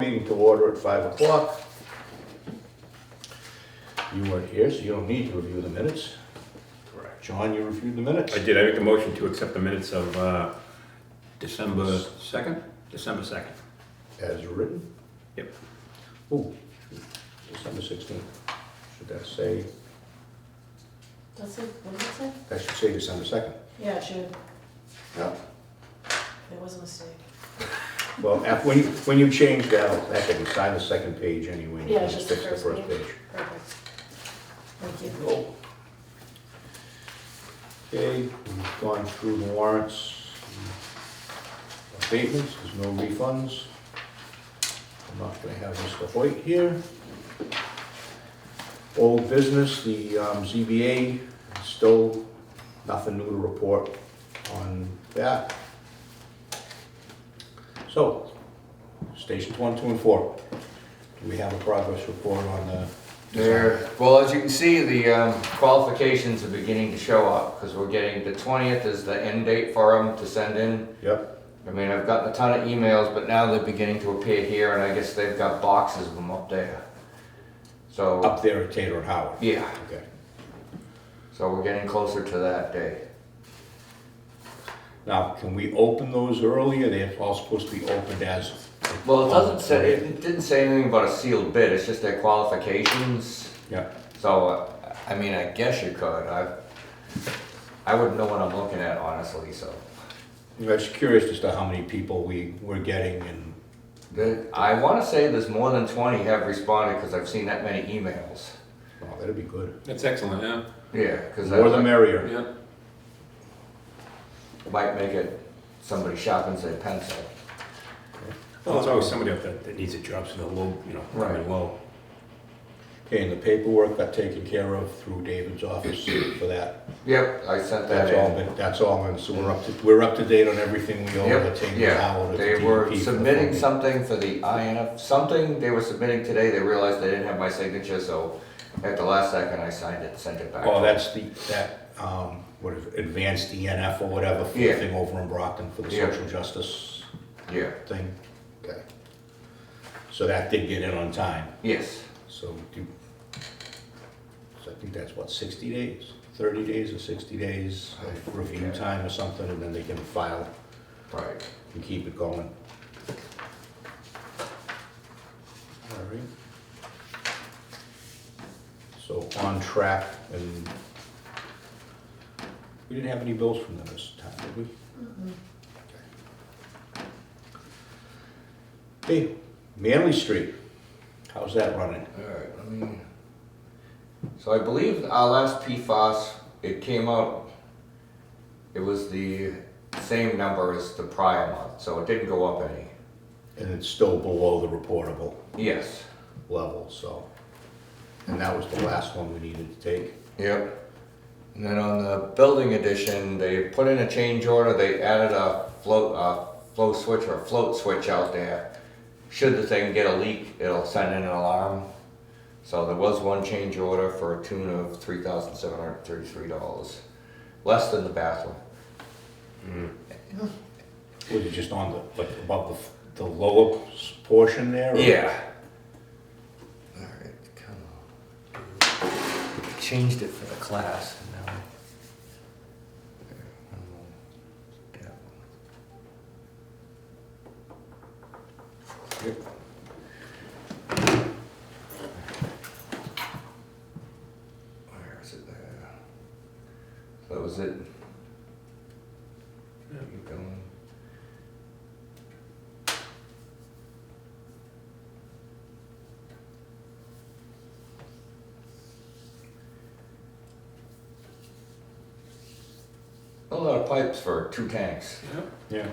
meeting to order at 5 o'clock. You weren't here, so you don't need to review the minutes. Correct. John, you reviewed the minutes? I did. I make a motion to accept the minutes of December 2nd? December 2nd. As written? Yep. Oh, December 16th. Should that say, Does it, what does it say? that should say December 2nd. Yeah, it should. Yeah. There was a mistake. Well, when you change that, that can sign the second page anyway. Yeah, it's Just just the fix first the first page. Perfect. Thank you. Oh. Okay, we've gone through the warrants. Abatements, there's no refunds. I'm not gonna have Mr. Hoyt here. Old business, the ZBA, still nothing new to report on that. So, stations 1, 2, and 4. Do we have a progress report on the? There, well, as you can see, the qualifications are beginning to show up, because we're getting, the 20th is the end date for them to send in. Yep, I mean, I've gotten a ton of emails, but now they're beginning to appear here, and I guess they've got boxes of them up there. So, up there at Tater and Howard. yeah, Okay. so we're getting closer to that day. Now, can we open those early, or they're all supposed to be opened as? Well, it doesn't say, it didn't say anything about a sealed bid, it's just their qualifications. Yeah, So, I mean, I guess you could, I wouldn't know what I'm looking at, honestly, so. I was curious as to how many people we're getting and, I wanna say there's more than 20 have responded, because I've seen that many emails. oh, that'd be good. That's excellent, yeah. Yeah, because More the merrier. Yeah. might make it somebody sharpens their pencil. Well, there's always somebody up there that needs a job, so they'll low, coming low. Okay, and the paperwork got taken care of through David's office for that. Yep, I sent that in. That's all in, so we're up to date on everything we owe the Yep, Tater and yeah, Howard. at the they were DEP for submitting the- something for the INF, something they were submitting today, they realized they didn't have my signature, so at the last second I signed it, sent it back. Oh, that's what is it, advanced ENF or whatever, for the Yeah. thing over in Brockton for the Yeah. social justice Yeah, thing? Okay. So that did get in on time, yes, so I think that's what, 60 days? 30 days or 60 days of review Yeah. time or something, and then they can file right. and keep it going. All right. So on track, and we didn't have any bills from them this time, did we? Okay. Hey, Manley Street, how's that running? Alright, let me, so I believe our last PFAS, it came out, it was the same number as the prior month, so it didn't go up any. And it's still below the reportable Yes. level, so. And that was the last one we needed to take. Yep. And then on the building addition, they put in a change order, they added a flow switch or a float switch out there. Should the thing get a leak, it'll send in an alarm. So there was one change order for a tune of $3,733, less than the bathroom. Was it just on the, like, above the lower portion there? or- Yeah. Alright, come on. Changed it for the class and now. Yeah. Yep. Where is it there? That was it. Keep going. A lot of pipes for 2 tanks. Yeah.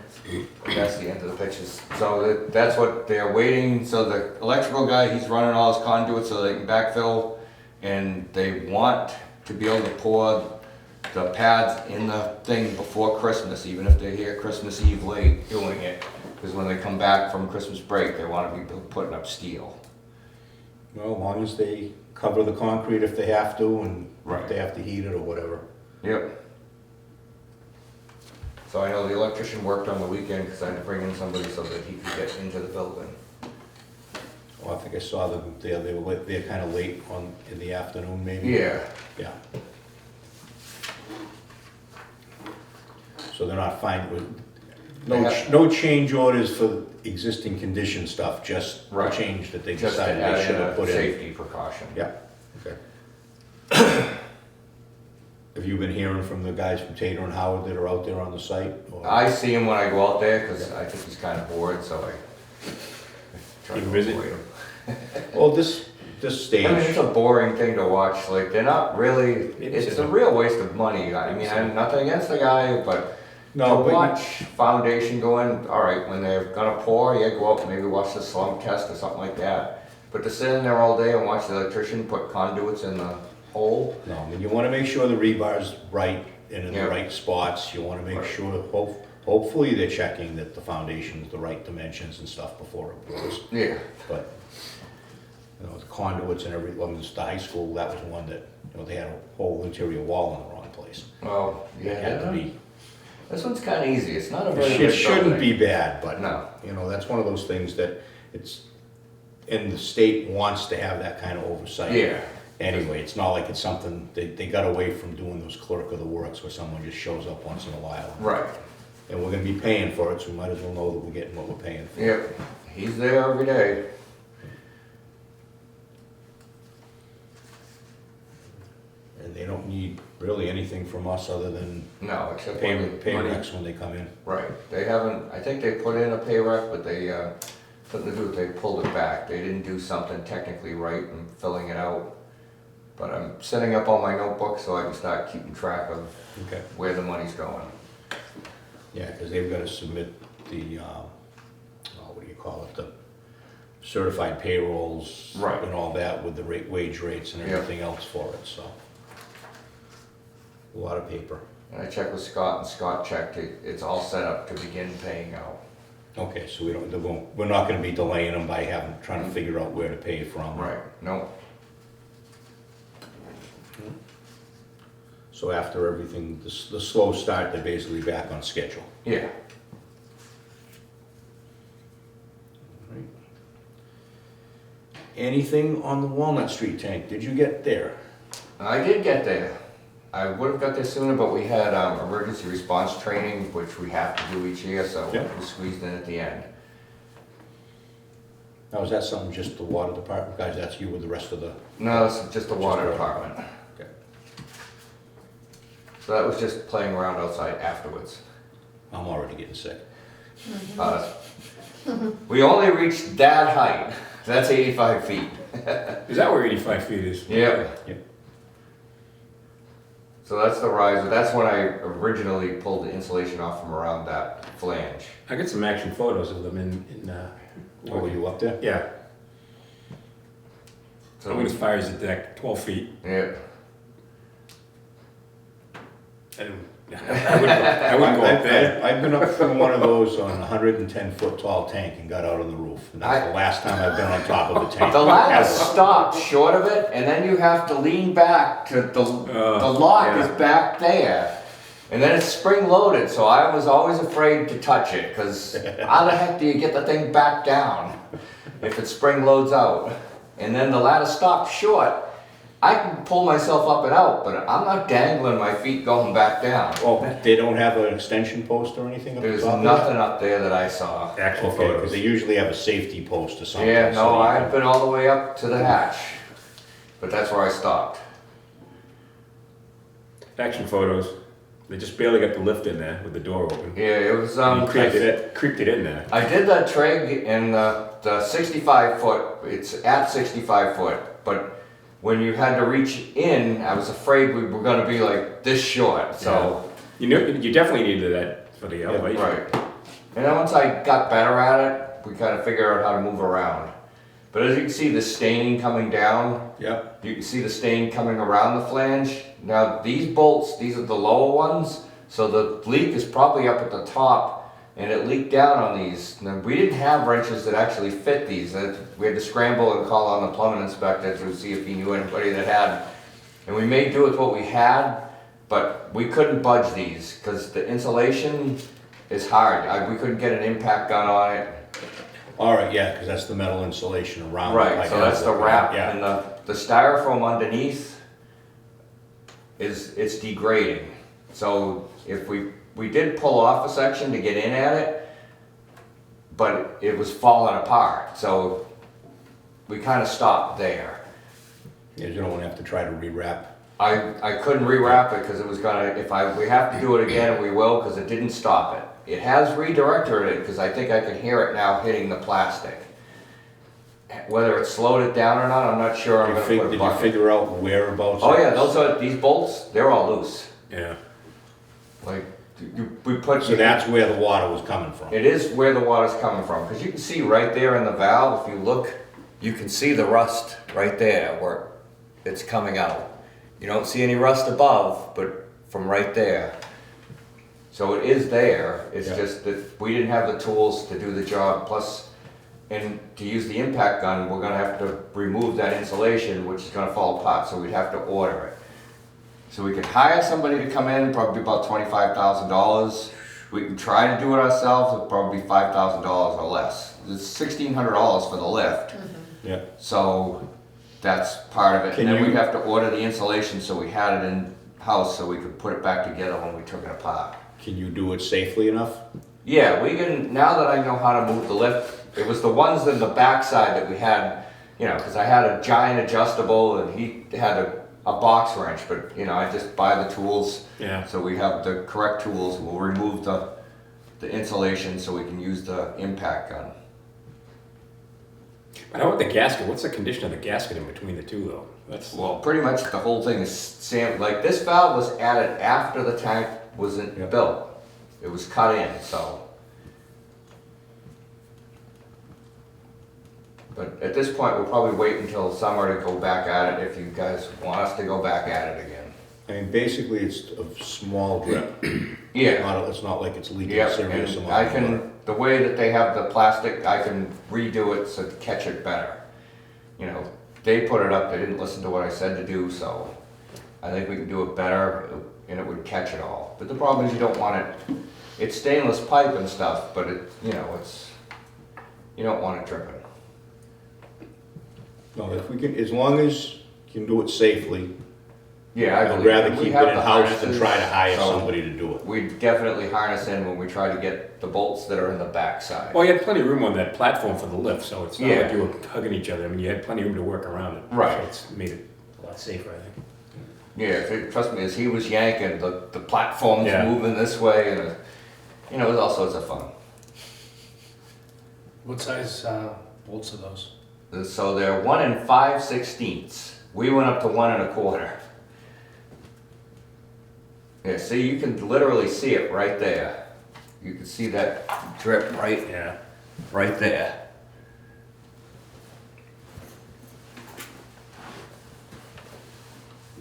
That's the end of the pictures. So that's what they're waiting, so the electrical guy, he's running all his conduits so they can backfill. And they want to be able to pour the pads in the thing before Christmas, even if they're here Christmas Eve late doing it. Because when they come back from Christmas break, they want to be putting up steel. Well, as long as they cover the concrete if they have to, and if Right. they have to heat it or whatever. Yep. So I know the electrician worked on the weekend because I had to bring in somebody so that he could get into the building. Well, I think I saw them there, they're kinda late in the afternoon maybe? Yeah, Yeah. So they're not fine with, no change orders for existing condition stuff, just the Right. change that they just to decided they should add in have a put in. safety precaution. Yeah, okay. Have you been hearing from the guys from Tater and Howard that are out there on the site? Or- I see him when I go out there, cause I think he's kinda bored, so I try Keep to him busy. avoid him. Well, this I mean, stage, it's a boring thing to watch, like, they're not really, it's a real waste of money, I mean, I'm nothing against the guy, but to no, but watch foundation go in, alright, when they're gonna pour, yeah, go up, maybe watch the slump test or something like that. But to sit in there all day and watch the electrician put conduits in the hole, no, I mean, you wanna make sure the rebar's right and in the Yeah. right spots, you wanna make Right. sure, hopefully they're checking that the foundation's the right dimensions and stuff before it goes. yeah, But, you know, the conduits and everything, the high school, that was one that, you know, they had a whole interior wall in the wrong place. well, It had to yeah, be, this one's kinda easy, it's not a very it big shouldn't building. be bad, but, No, you know, that's one of those things that it's, and the state wants to have that kind of oversight. yeah, Anyway, it's not like it's something, they got away from doing those clerk of the works where someone just shows up once in a while. right, And we're gonna be paying for it, so we might as well know that we're getting what we're paying for. yep, he's there every day. And they don't need really anything from us other than No, except pay when money. recs when they come in. Right, they haven't, I think they put in a pay rec, but they, something to do, they pulled it back, they didn't do something technically right in filling it out. But I'm setting up all my notebooks so I can start keeping track of Okay. where the money's going. Yeah, because they've got to submit the, what do you call it, the certified payrolls. Right. And all that with the wage rates and Yeah. everything else for it, so. A lot of paper. And I checked with Scott, and Scott checked it, it's all set up to begin paying out. Okay, so we're not gonna be delaying them by trying to figure out where to pay from. Right, no, So after everything, the slow start, they're basically back on schedule. yeah, Right. Anything on the Walnut Street tank? Did you get there? I did get there. I would have got there sooner, but we had, emergency response training, which we have to do each year, so Yeah. we squeezed in at the end. Now, is that something just the water department, guys, that's you with the rest of the? No, it's just the water water. department. Okay. So that was just playing around outside afterwards. I'm already getting sick. Uh, We only reached that height, that's 85 feet. Is that where 85 feet is? Yep. Yep. So that's the riser, that's when I originally pulled the insulation off from around that flange. I got some action photos of them Oh, were you up there? yeah. I So, went as far as the deck, 12 feet. yeah, I wouldn't go up there. I've been up through one of those on a 110-foot tall tank and got out on the roof. And that's the last time I've been on top of a tank. the ladder stopped short of it, and then you have to lean back to the lock yeah. is back there. And then it's spring loaded, so I was always afraid to touch it, cause how the heck do you get the thing back down if it spring loads out? And then the ladder stopped short. I can pull myself up and out, but I'm not dangling my feet going back down. Oh, they don't have an extension post or anything up the There's top? nothing up there that I saw. Action Okay, because photos. they usually have a safety post or something. Yeah, so no, you I've can- been all the way up to the hatch, but that's where I stopped. Action photos. They just barely got the lift in there with the door open. Yeah, it was, And I you creeped it in there. did that trig in the 65 foot, it's at 65 foot, but when you had to reach in, I was afraid we were gonna be like this short, so. You definitely needed that for the elevation. Right. And then once I got better at it, we kind of figured out how to move around. But as you can see the staining coming down, Yep, you can see the stain coming around the flange. Now these bolts, these are the lower ones, so the leak is probably up at the top, and it leaked down on these. Now, we didn't have wrenches that actually fit these. We had to scramble and call on the plumbing inspector to see if he knew anybody that had. And we made do with what we had, but we couldn't budge these because the insulation is hard. We couldn't get an impact gun on it. All right, yeah, because that's the metal insulation around. it. I Right, so have that's the it, wrap, Yeah, and the styrofoam underneath it's degrading. So if we did pull off a section to get in at it, but it was falling apart, so we kind of stopped there. yeah, you don't want to have to try to rewrap. I couldn't rewrap it because it was gonna, we have to do it again, we will, because it didn't stop it. It has redirected it, because I think I can hear it now hitting the plastic. Whether it slowed it down or not, I'm not sure. I'm gonna put a Did you bucket. figure out whereabouts? Oh it yeah, was? these bolts, they're all loose. Yeah. Like, we put. So that's where the water was coming from. It is where the water's coming from, because you can see right there in the valve, if you look, you can see the rust right there where it's coming out. You don't see any rust above, but from right there. So it is there, it's Yeah. just that we didn't have the tools to do the job, plus, and to use the impact gun, we're gonna have to remove that insulation, which is gonna fall apart, so we'd have to order it. So we could hire somebody to come in, probably about $25,000. We can try to do it ourselves, it'll probably be $5,000 or less. It's $1,600 for the lift, Yeah. so that's part of it. Can And then you- we'd have to order the insulation, so we had it in-house, so we could put it back together when we took it apart. Can you do it safely enough? Yeah, we can, now that I know how to move the lift, it was the ones in the backside that we had, you know, because I had a giant adjustable and he had a box wrench, but, you know, I just buy the tools. Yeah. So we have the correct tools, we'll remove the insulation so we can use the impact gun. But how about the gasket? What's the condition of the gasket in between the two, though? That's Well, pretty much the whole thing is sand, like this valve was added after the tank wasn't Yep. built. It was cut in, so. But at this point, we'll probably wait until summer to go back at it if you guys want us to go back at it again. I mean, basically, it's a small drip. Yeah, It's not like it's leaking yeah, serious and amount I of water. can, the way that they have the plastic, I can redo it to catch it better. You know, they put it up, they didn't listen to what I said to do, so I think we can do it better and it would catch it all. But the problem is you don't want it, it's stainless pipe and stuff, but it, you know, it's, you don't want it dripping. No, if we can, as long as you can do it safely, Yeah, I I'd believe rather it. We keep have it the in-house than harnesses, try to hire so somebody to do it. We definitely harness in when we try to get the bolts that are in the backside. well, you had plenty of room on that platform for the lift, so it's not Yeah. like you were hugging each other. I mean, you had plenty of room to work around it. Right. So it's made it a lot safer, I think. Yeah, trust me, as he was yanking, the platform's Yeah. moving this way, and you know, it was all sorts of fun. What size bolts are those? So they're 1 5/16. We went up to 1 1/4. Yeah, see, you can literally see it right there. You can see that drip right there.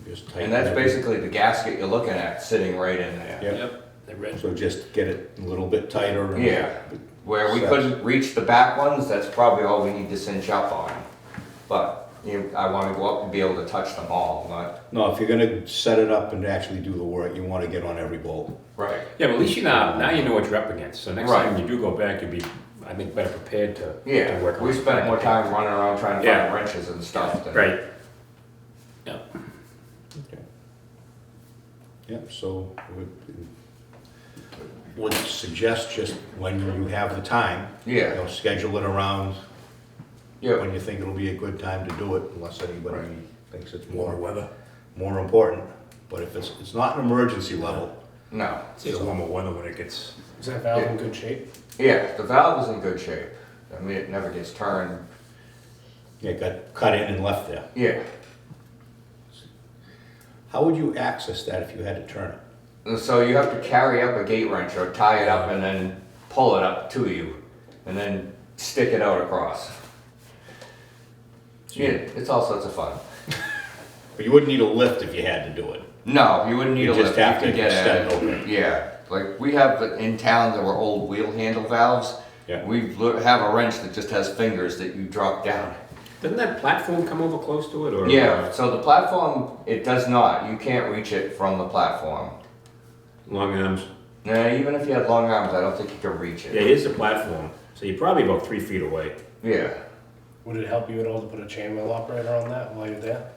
Just tighten And that's it. basically the gasket you're looking at, sitting right in there. Yeah. The red. So just get it a little bit tighter. and- Yeah, where we Sets. couldn't reach the back ones, that's probably all we need to cinch up on. But, I wanna go up and be able to touch them all, not. No, if you're gonna set it up and actually do the work, you wanna get on every bolt. Right. Yeah, but at least now you know what you're up against. So next Right. time you do go back, you'll be, I think, better prepared to Yeah, work we around spent it. more time running around trying to Yeah. find wrenches and stuff than. Right. Yeah. Yeah, so would suggest just when you have the time, you Yeah, know, schedule it around yeah, when you think it'll be a good time to do it, unless anybody Right. thinks it's Warmer more weather. important. But if it's not an emergency level, no. It's just warmer weather when it gets. Is that valve in good shape? Yeah, the valve is in good shape. I mean, it never gets turned. it got cut in and left there. Yeah, How would you access that if you had to turn it? and so you have to carry up a gate wrench or tie it up and then pull it up to you and then stick it out across. Yeah, it's all sorts of fun. But you wouldn't need a lift if you had to do it. No, you wouldn't need You a just lift. have You to could get extend at it. over. Yeah, like we have in town, there were old wheel handle valves. Yeah. We have a wrench that just has fingers that you drop down. Doesn't that platform come over close to it, or? Yeah, so the platform, it does not. You can't reach it from the platform. Long arms. Nah, even if you had long arms, I don't think you could reach Yeah, it. here's the platform, so you're probably about 3 feet away. Yeah. Would it help you at all to put a chain wheel operator on that while you're there?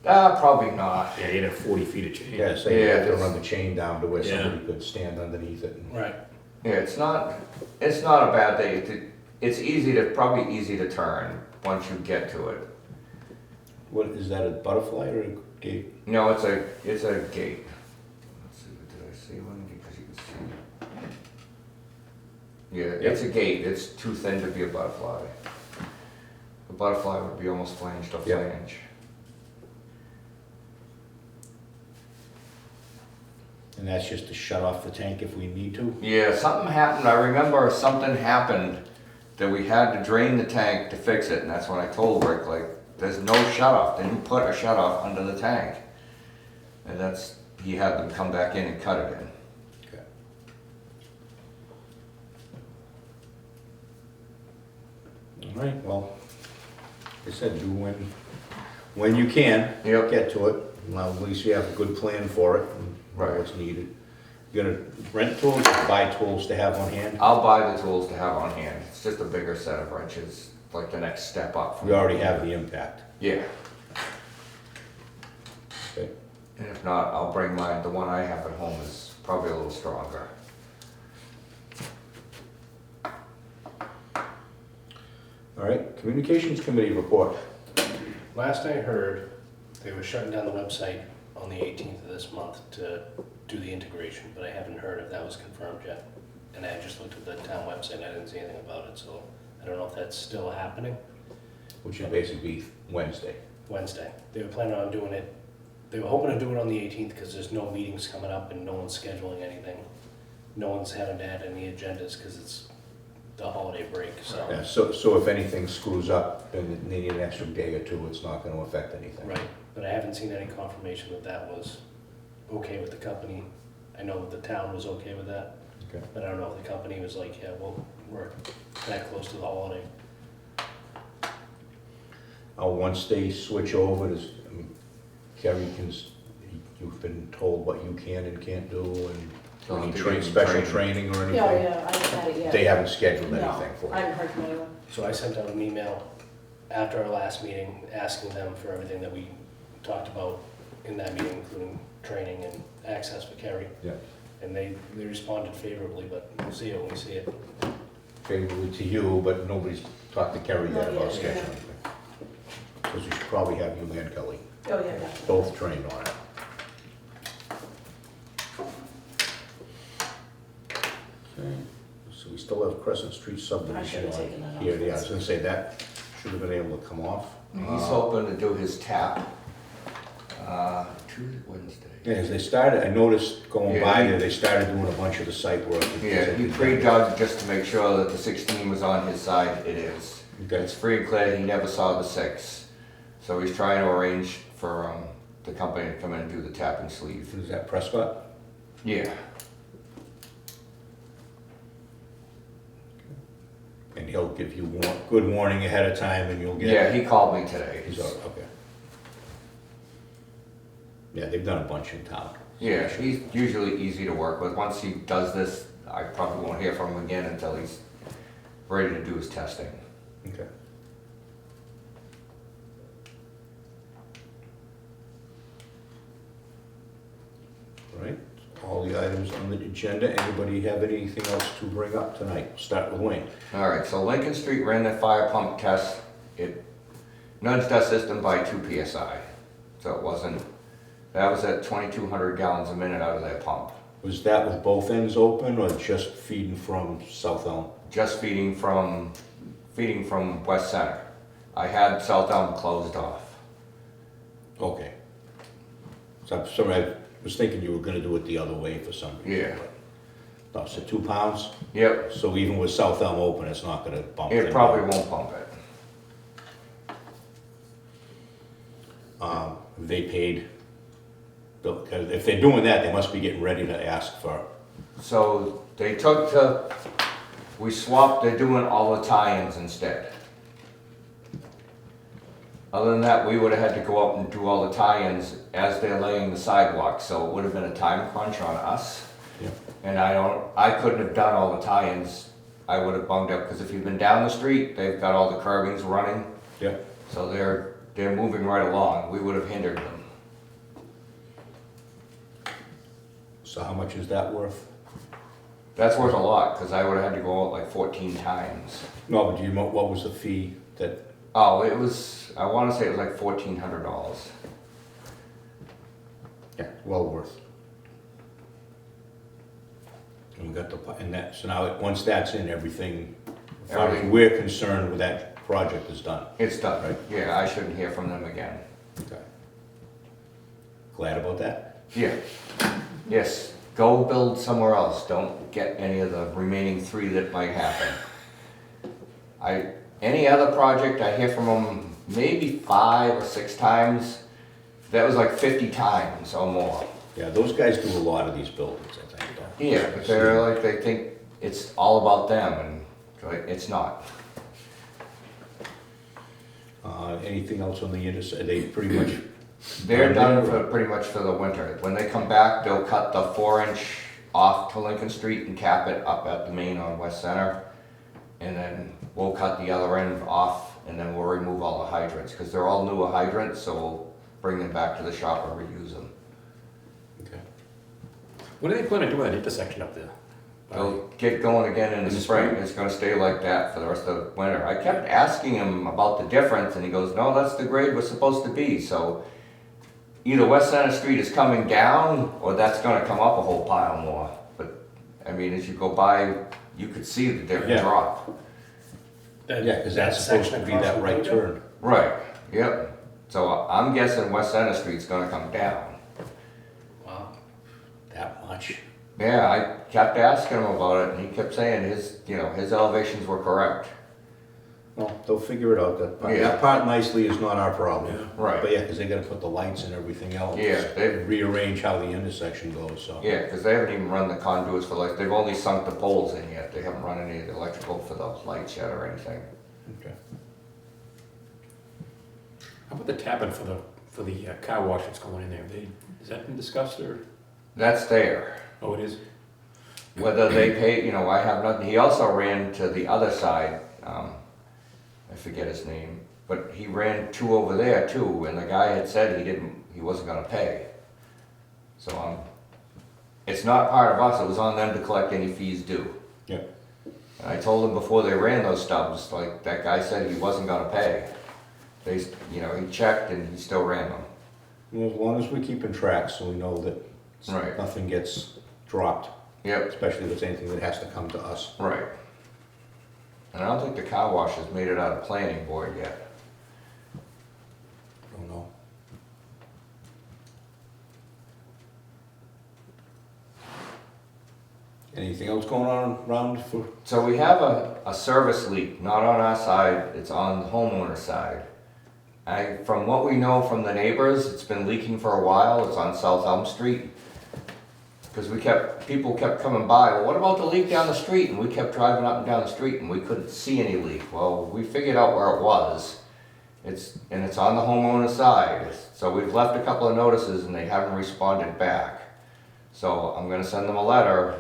Probably not. Yeah, you'd have 40 feet of chain. Yeah, so you Yeah, have to it's- run the chain down to where Yeah. somebody could stand underneath it. Right. Yeah, it's not a bad thing. It's probably easy to turn once you get to it. What, is that a butterfly or a gate? No, it's a gate. Let's see, did I see one? Because you can see. Yeah, it's a gate. It's too thin to be a butterfly. A butterfly would be almost flange to Yep. flange. And that's just to shut off the tank if we need to? Yeah, something happened. I remember something happened that we had to drain the tank to fix it, and that's when I told Rick, like, there's no shut off. They didn't put a shut off under the tank. And he had them come back in and cut it in. Okay. All right, well, like I said, do when you can, Yep. get to it. Well, at least you have a good plan for it and know Right. what's needed. You're gonna rent tools or buy tools to have on hand? I'll buy the tools to have on hand. It's just a bigger set of wrenches, like the next step up. You already have the impact. Yeah. Okay. And if not, I'll bring mine. The one I have at home is probably a little stronger. All right, Communications Committee report. Last I heard, they were shutting down the website on the 18th of this month to do the integration, but I haven't heard if that was confirmed yet. And I just looked at the town website and I didn't see anything about it, so I don't know if that's still happening. Which would basically be Wednesday. Wednesday. They were planning on doing it, they were hoping to do it on the 18th because there's no meetings coming up and no one's scheduling anything. No one's having to add any agendas because it's the holiday break, Yeah, so. so if anything screws up and they need an extra day or two, it's not gonna affect anything. Right, but I haven't seen any confirmation that that was okay with the company. I know the town was okay with that, Okay. but I don't know if the company was like, yeah, well, we're that close to the holiday. Once they switch over, I mean, Kerry you've been told what you can and can't do and So any if you're getting special training. training or anything? Yeah, yeah, I haven't had it yet. They haven't scheduled No, anything for I you? haven't heard from anyone. So I sent out an email after our last meeting, asking them for everything that we talked about in that meeting, including training and access for Kerry. Yeah. And they responded favorably, but we'll see it when we see it. Favorably to you, but nobody's talked to Kerry yet Not about yet, scheduling anything. Because you should probably have you and Kelly Oh, yeah, yeah. both trained on it. Okay, so we still have Crescent Street subdivision have taken that on off. here. Yeah, I was gonna say that should have been able to come off. He's hoping to do his tap, Tuesday, Wednesday. Yeah, as they started, I noticed going Yeah, by he- there, they started doing a bunch of the site work. Yeah, he pre-dug just to make sure that the 16 was on his side. It is. Okay. It's free and clear. He never saw the 6. So he's trying to arrange for the company to come in and do the tap and sleeve. Is that Prescott? Yeah. And he'll give you good warning ahead of time and you'll get. Yeah, he called me today. He's all, okay. Yeah, they've done a bunch in town. Yeah, he's usually easy to work with. Once he does this, I probably won't hear from him again until he's ready to do his testing. Okay. All right, all the items on the agenda, anybody have anything else to bring up tonight? Start with Wayne. All right, so Lincoln Street ran the fire pump test. It nudged our system by 2 PSI. So it wasn't, that was at 2,200 gallons a minute out of that pump. Was that with both ends open or just feeding from South Elm? Just feeding from West Center. I had South Elm closed off. Okay. So I was thinking you were gonna do it the other way for some reason. Yeah. but- No, so 2 pounds, Yep, so even with South Elm open, it's not gonna bump it it. probably won't pump it. They paid, because if they're doing that, they must be getting ready to ask for, So they we swapped, they're doing all the tie-ins instead. Other than that, we would have had to go up and do all the tie-ins as they're laying the sidewalk, so it would have been a time crunch on us. yeah. And I couldn't have done all the tie-ins. I would have bunged up, because if you've been down the street, they've got all the curbings running, Yeah. so they're moving right along. We would have hindered them. So how much is that worth? That's worth a lot, because I would have had to go out like 14 times. No, but do you know, what was the fee that, Oh, it was, I wanna say it was like $1,400. yeah, well worth. And we got the, and that, so now, once that's in, everything, as far as Everything. we're concerned with that project is done. It's done, Right. yeah, I shouldn't hear from them again. Okay. Glad about that? Yeah, yes, go build somewhere else, don't get any of the remaining 3 that might happen. Any other project, I hear from them maybe 5 or 6 times, that was like 50 times or more. Yeah, those guys do a lot of these buildings, I think, don't they? Yeah, but they're like, they think it's all about them, and like, it's not. Anything else on the interstate, they pretty much, They're done for, pretty much for the winter. When they come back, they'll cut the 4-inch off to Lincoln Street and cap it up at the main on West Center. And then we'll cut the other end off, and then we'll remove all the hydrants, because they're all newer hydrants, so we'll bring them back to the shop and reuse them. okay. What do they plan to do with that intersection up there? They'll get going again in the spring. It's gonna stay like that for the rest of the winter. I kept asking him about the difference, and he goes, no, that's the grade we're supposed to be, so either West Center Street is coming down, or that's gonna come up a whole pile more. But, I mean, as you go by, you could see the different Yeah. drop. Yeah, because that's supposed to be that right turn. Right, yep. So I'm guessing West Center Street's gonna come down. Wow. That much. Yeah, I kept asking him about it, and he kept saying his elevations were correct. Well, they'll figure it out, that part, Yeah. that part nicely is not our problem. Yeah. Right. But yeah, because they gotta put the lights and everything else. Yeah, they- Rearrange how the intersection goes, so. Yeah, because they haven't even run the conduits for like, they've only sunk the poles in yet. They haven't run any of the electrical for the lights yet or anything. Okay. How about the tapping for the car wash that's going in there? Has that been discussed or? That's there. Oh, it is? Whether they pay, I have nothing. He also ran to the other side, I forget his name, but he ran 2 over there too, and the guy had said he wasn't gonna pay. So, it's not part of us, it was on them to collect any fees due. Yeah. And I told him before they ran those stubs, like, that guy said he wasn't gonna pay. He checked and he still ran them. Well, as long as we're keeping track, so we know that Right. nothing gets dropped, Yep, especially if it's anything that has to come to us. right. And I don't think the car wash has made it out of planning board yet. Don't know. Anything else going on around for, So we have a service leak, not on our side, it's on the homeowner's side. From what we know from the neighbors, it's been leaking for a while, it's on South Elm Street. Because people kept coming by, well, what about the leak down the street? And we kept driving up and down the street and we couldn't see any leak. Well, we figured out where it was. It's on the homeowner's side. So we've left a couple of notices and they haven't responded back. So I'm gonna send them a letter.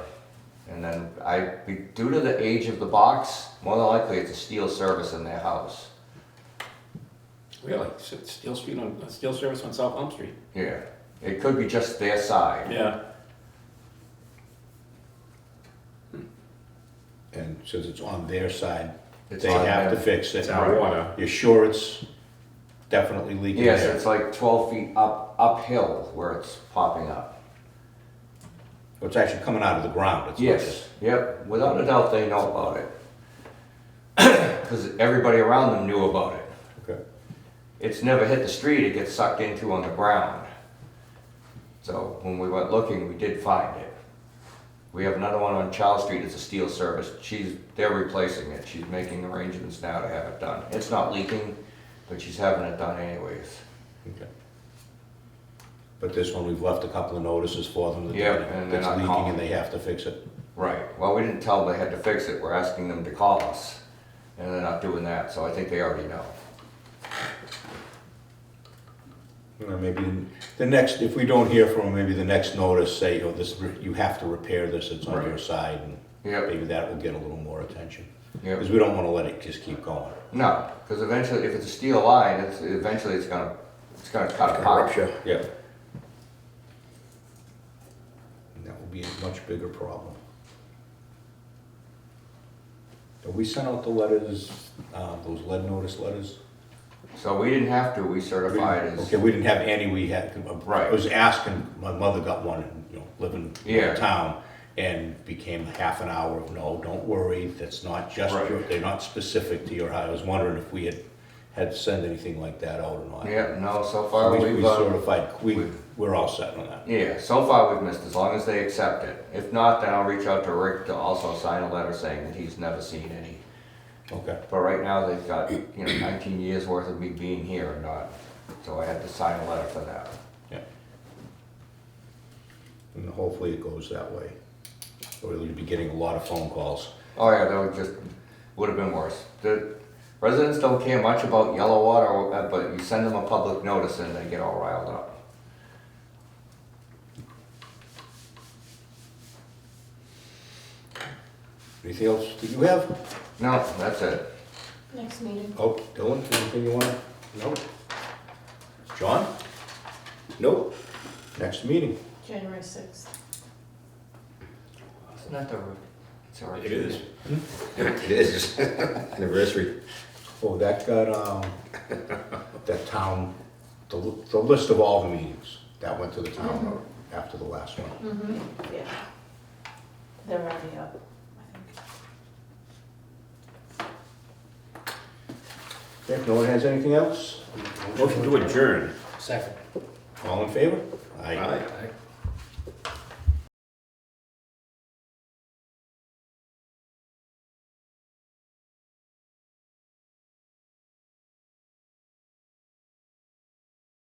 And then due to the age of the box, more than likely it's a steel service in their house. Really? Steel service on South Elm Street? Yeah, it could be just their side. Yeah. and since it's on their side, It's they on have to them. fix it. It's our water. You're sure it's definitely leaking Yes, there? it's like 12 feet uphill where it's popping up. It's actually coming out of the ground, it's not Yes, just, yep, without a doubt they know about it. Because everybody around them knew about it. okay. It's never hit the street, it gets sucked into on the ground. So when we went looking, we did find it. We have another one on Charles Street, it's a steel service. They're replacing it, she's making arrangements now to have it done. It's not leaking, but she's having it done anyways. Okay. But this one, we've left a couple of notices for them that Yeah, and they're it's not leaking calling. and they have to fix it. Right, well, we didn't tell them they had to fix it, we're asking them to call us. And they're not doing that, so I think they already know. Or maybe the next, if we don't hear from them, maybe the next notice say, oh, this, you have to repair this, it's on your side, and Yep, maybe that will get a little more attention. yep. Because we don't wanna let it just keep going. No, because eventually, if it's a steel line, eventually it's gonna cut apart. Rupture. Yeah. And that will be a much bigger problem. Have we sent out the letters, those lead notice letters? So we didn't have to, we certified as. Okay, we didn't have any, we had, Right. I was asking, my mother got one, living Yeah. in town, and became half an hour of, no, don't worry, that's not just, Right. they're not specific to your house. I was wondering if we had to send anything like that out or not. Yeah, no, so So far we we've, certified, we're all set on that. yeah, so far we've missed, as long as they accept it. If not, then I'll reach out to Rick to also sign a letter saying that he's never seen any. Okay. But right now, they've got, 19 years worth of me being here or not, so I had to sign a letter for that. Yeah. And hopefully it goes that way. Or you'll be getting a lot of phone calls. Oh yeah, would have been worse. The residents don't care much about yellow water, but you send them a public notice and they get all riled up. Anything else that you have? No, that's it. Next meeting. Oh, Dylan, anything you wanna? Nope. John? Nope. Next meeting. January 6th. Isn't that the, it's already. It is. It is. Anniversary. Oh, that got, that town, the list of all the meetings, that went to the town after the last one. Mm-hmm, yeah. They're already up, I think. If no one has anything else, Motion to adjourn. Second. all in favor? Aye. Aye.